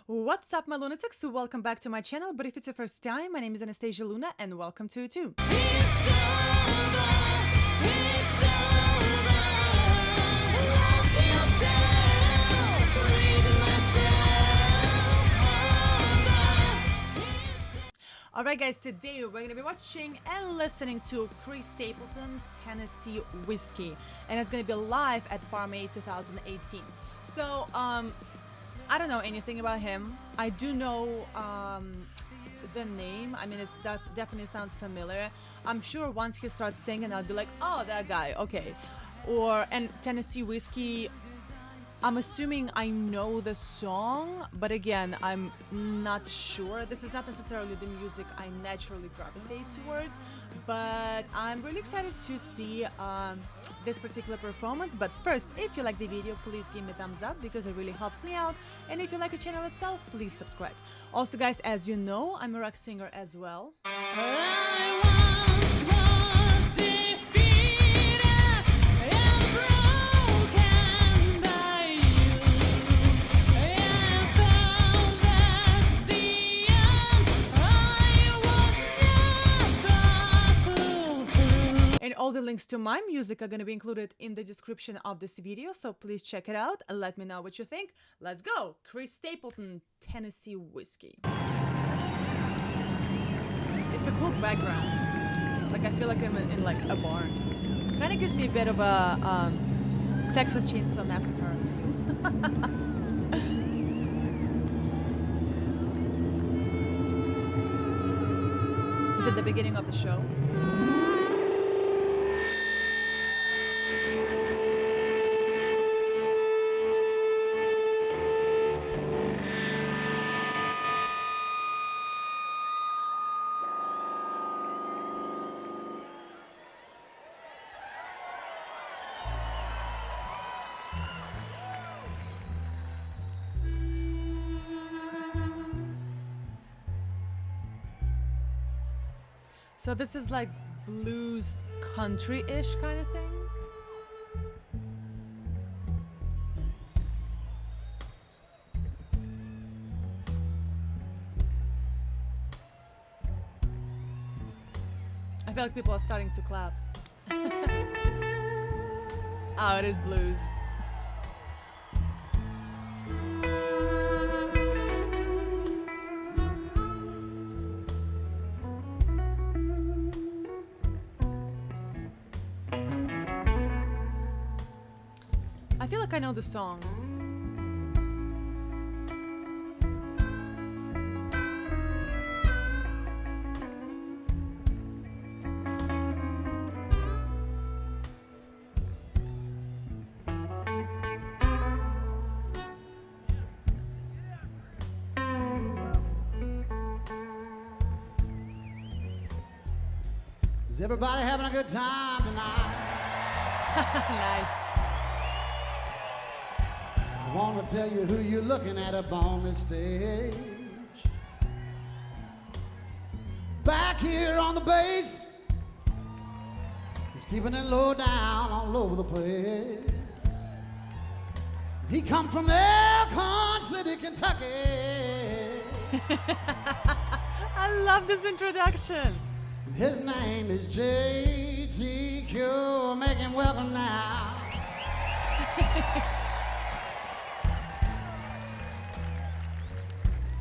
What's up, my lunatics? Welcome back to my channel. But if it's your first time, my name is Anastasia Luna, and welcome to it too. Alright guys, today we're going to be watching and listening to Chris Stapleton, Tennessee Whiskey. And it's going to be live at Farm Aid 2018. So, I don't know anything about him. I do know the name. I mean, it definitely sounds familiar. I'm sure once he starts singing, I'll be like, oh, that guy, okay. And Tennessee Whiskey, I'm assuming I know the song, but again, I'm not sure. This is not necessarily the music I naturally gravitate towards, but I'm really excited to see this particular performance. But first, if you like the video, please give me a thumbs up because it really helps me out. And if you like the channel itself, please subscribe. Also, guys, as you know, I'm a rock singer as well. And all the links to my music are going to be included in the description of this video, so please check it out and let me know what you think. Let's go! Chris Stapleton, Tennessee Whiskey. It's a cool background. Like, I feel like I'm in like a barn. Kind of gives me a bit of a Texas Chainsaw Massacre feel. Is it the beginning of the show? So this is like blues country-ish kind of thing. I feel like people are starting to clap. Oh, it is blues. I feel like I know the song. Is everybody having a good time tonight? Nice. I want to tell you who you're looking at up on the stage. Back here on the bass, he's keeping it low down all over the place. He come from Elkhorn City, Kentucky. I love this introduction. His name is JTQ. Make him welcome now.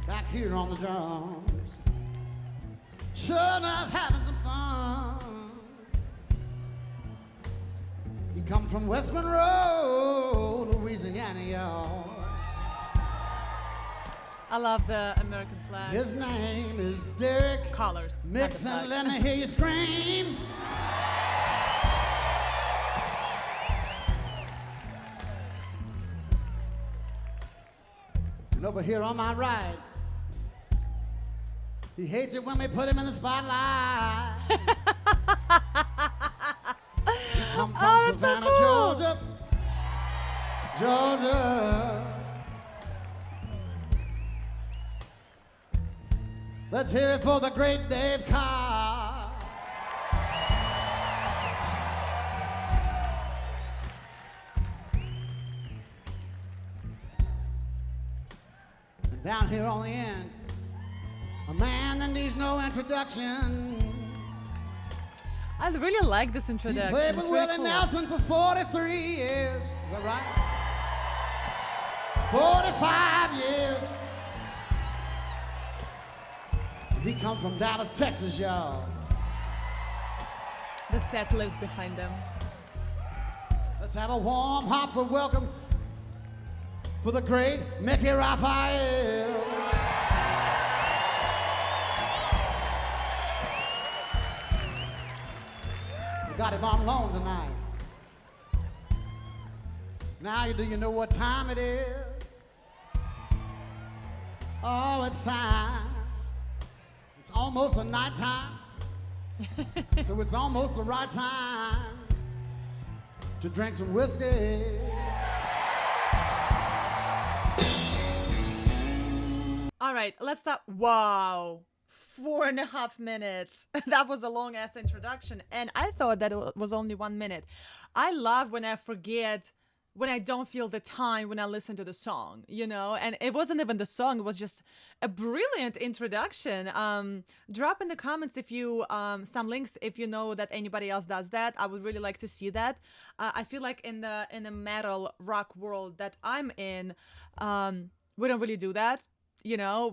Back here on the drums, sure enough having some fun. He come from West Monroe, Louisiana, y'all. I love the American flag. His name is Derek. Colors. Mix and let me hear you scream. And over here on my right, he hates it when we put him in the spotlight. He come from Savannah, so cool. Georgia. Georgia. Let's hear it for the great Dave Carr. down here on the end. A man that needs no introduction. I really like this He's introduction. played It's with very Willie cool. Nelson for 43 years. Is that right? 45 years. He comes from Dallas, Texas, y'all. The set list behind them. Let's have a warm Hartford welcome for the great Mickey Raphael. We got him on loan tonight. Now, do you know what time it is? Oh, it's time. It's almost the night time. So it's almost the right time to drink some whiskey. All right, let's stop. Wow. 4.5 minutes. That was a long ass introduction. And I thought that it was only 1 minute. I love when I forget, when I don't feel the time when I listen to the song, you know? And it wasn't even the song, it was just a brilliant introduction. Drop in the comments if you, some links if you know that anybody else does that. I would really like to see that. I feel like in the metal rock world that I'm in, we don't really do that. You know,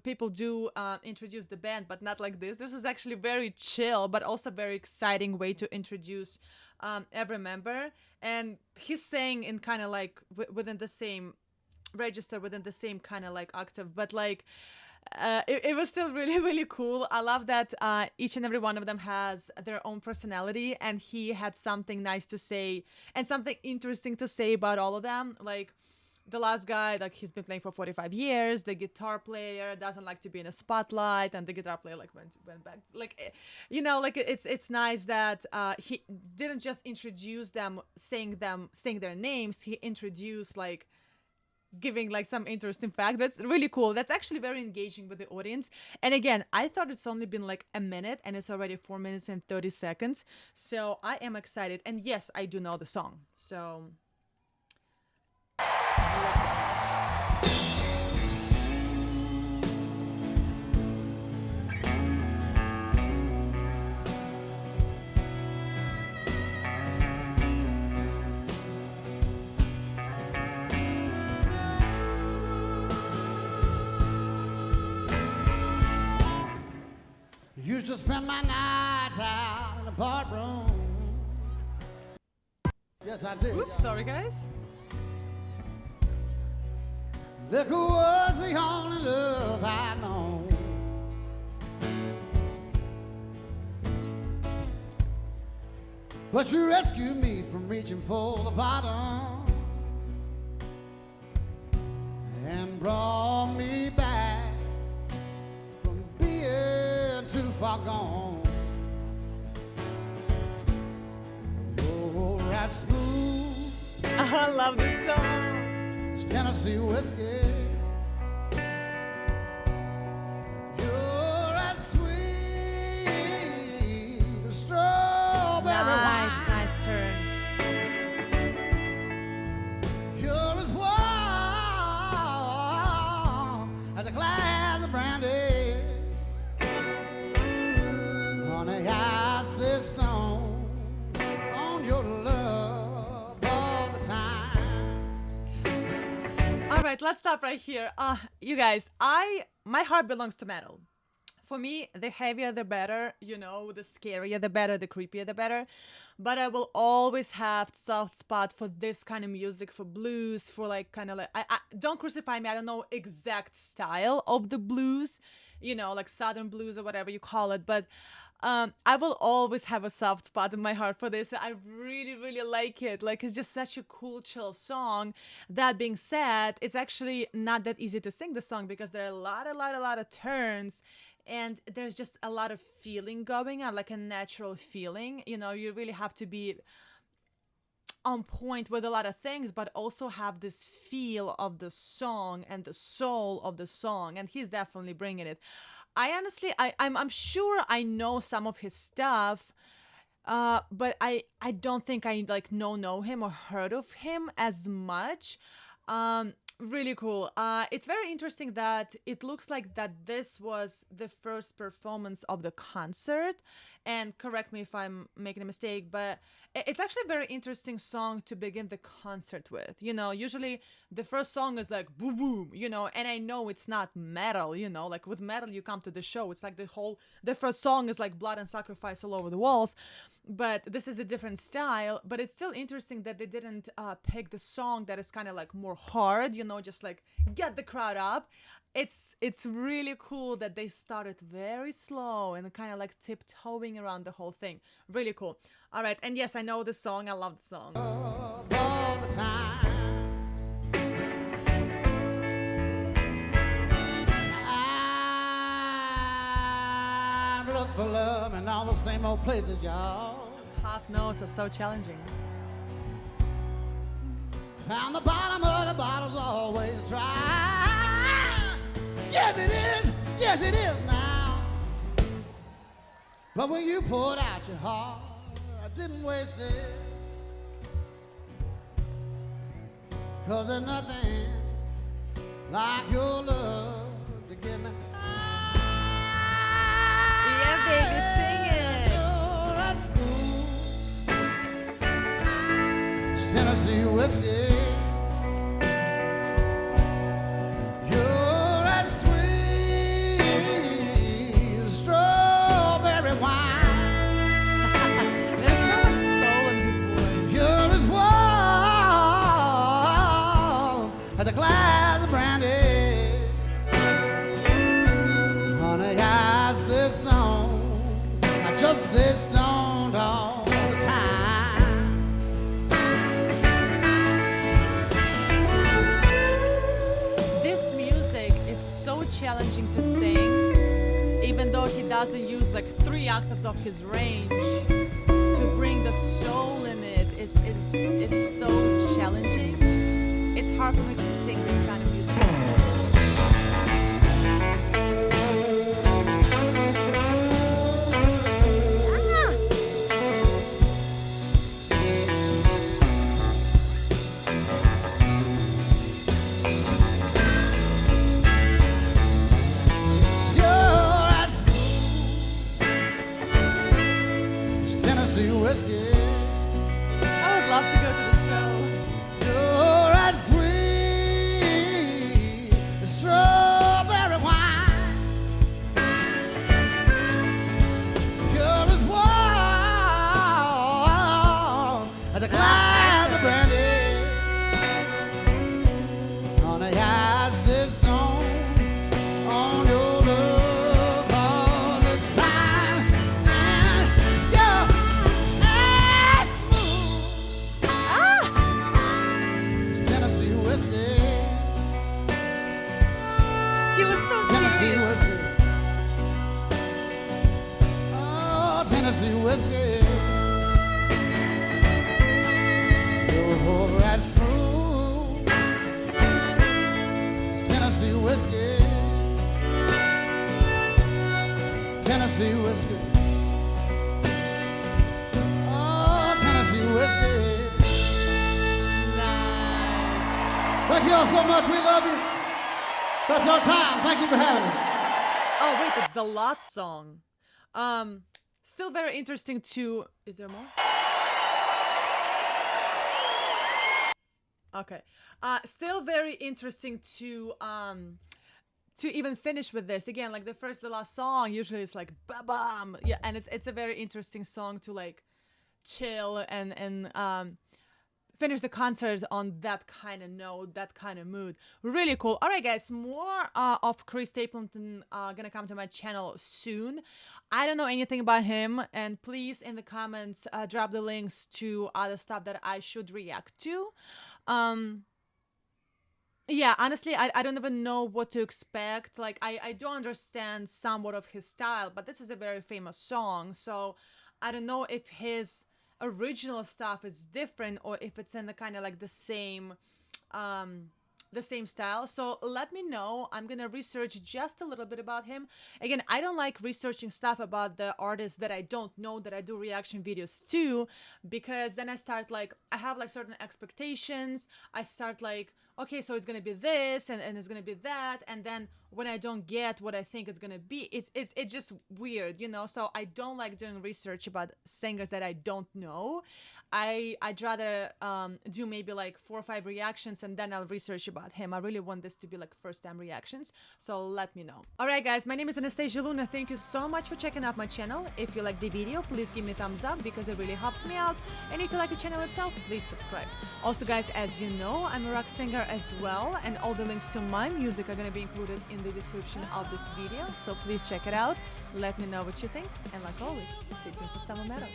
people do introduce the band, but not like this. This is actually very chill, but also very exciting way to introduce every member. And he's saying in kind of like within the same register, within the same kind of like octave, but like it was still really, really cool. I love that each and every one of them has their own personality, and he had something nice to say and something interesting to say about all of them. Like, the last guy, like, he's been playing for 45 years. The guitar player doesn't like to be in a spotlight, and the guitar player like went back. Like, you know, like it's nice that he didn't just introduce them, saying their names. He introduced like giving like some interesting fact. That's really cool. That's actually very engaging with the audience. And again, I thought it's only been like a minute, and it's already 4 minutes and 30 seconds. So I am excited. And yes, I do know the song. So. Used to spend my nights out in the bar room. Yes, I did. Oops, sorry guys. Liquor was the only love I'd known. But you rescued me from reaching for the bottom and brought me back from being too far gone. You're right smooth. I love this song. Tennessee whiskey. You're as sweet as strawberry wine. Nice turns. You're as warm as a glass of brandy. Honey, I stay stoned on your love all the time. All right, let's stop right here. You guys, my heart belongs to metal. For me, the heavier the better, you know, the scarier the better, the creepier the better. But I will always have soft spot for this kind of music, for blues, for like kind of like, I don't crucify me, I don't know exact style of the blues, you know, like Southern blues or whatever you call it, but I will always have a soft spot in my heart for this. I really, really like it. Like, it's just such a cool, chill song. That being said, it's actually not that easy to sing the song because there are a lot of turns, and there's just a lot of feeling going on, like a natural feeling. You know, you really have to be on point with a lot of things, but also have this feel of the song and the soul of the song. And he's definitely bringing it. I'm sure I know some of his stuff, but I don't think I like know him or heard of him as much. Really cool. It's very interesting that it looks like that this was the first performance of the concert. And correct me if I'm making a mistake, but it's actually a very interesting song to begin the concert with. You know, usually the first song is like boom boom, you know, and I know it's not metal, you know, like with metal you come to the show, it's like the first song is like blood and sacrifice all over the walls. But this is a different style, but it's still interesting that they didn't pick the song that is kind of like more hard, you know, just like get the crowd up. It's really cool that they started very slow and kind of like tiptoeing around the whole thing. Really cool. All right, and yes, I know the song. I love the song. All the time. I look for love in all the same old places, y'all. Those half notes are so challenging. Found the bottom of the bottle's always dry. Yes, it is. Yes, it is now. But when you poured out your heart, I didn't waste it. 'Cause there's nothing like your love to give me. Yeah, baby, sing it. You're a smooth Tennessee whiskey. You're a sweet strawberry wine. There's so much soul in his voice. You're as warm as a glass of brandy. Honey, I stay stoned. I just stay stoned all the time. This music is so challenging to sing, even though he doesn't use like 3 octaves of his range. To bring the soul in it is so challenging. It's hard for me to sing this kind of music. You're as smooth as Tennessee whiskey. I would love to go to the show. You're as sweet as strawberry wine. You're as warm as a glass of brandy. Honey, I stay stoned on your love all the time. And you're as smooth as Tennessee whiskey. He looks so Tennessee serious. whiskey. Oh, Tennessee whiskey. You're that smooth. It's Tennessee whiskey. Tennessee whiskey. Oh, Tennessee whiskey. Nice. Thank you all so much. We love you. That's our time. Thank you for having us. Oh wait, it's the last song. Still very interesting to. Is there more? Okay. Still very interesting to even finish with this again. Like the last song usually it's like ba bam, yeah, and it's a very interesting song to like chill and finish the concerts on that kind of note, that kind of mood. Really cool. All right, guys, more of Chris Stapleton gonna come to my channel soon. I don't know anything about him, and please in the comments drop the links to other stuff that I should react to. Yeah, honestly, I don't even know what to expect. Like, I do understand somewhat of his style, but this is a very famous song, so I don't know if his original stuff is different or if it's in the kind of like the same style. So let me know. I'm gonna research just a little bit about him. Again, I don't like researching stuff about the artists that I don't know, that I do reaction videos to, because then I start like, I have like certain expectations. I start like okay, so it's gonna be this and it's gonna be that, and then when I don't get what I think it's gonna be, it's just weird, you know. So I don't like doing research about singers that I don't know. I'd rather do maybe like 4 or 5 reactions and then I'll research about him. I really want this to be like first time reactions, so let me know. Alright guys, my name is Anastasia Luna. Thank you so much for checking out my channel. If you like the video, please give me a thumbs up because it really helps me out, and if you like the channel itself, please subscribe. Also guys, as you know, I'm a rock singer as well, and all the links to my music are going to be included in the description of this video, so please check it out. Let me know what you think, and like always, stay tuned for summer metal.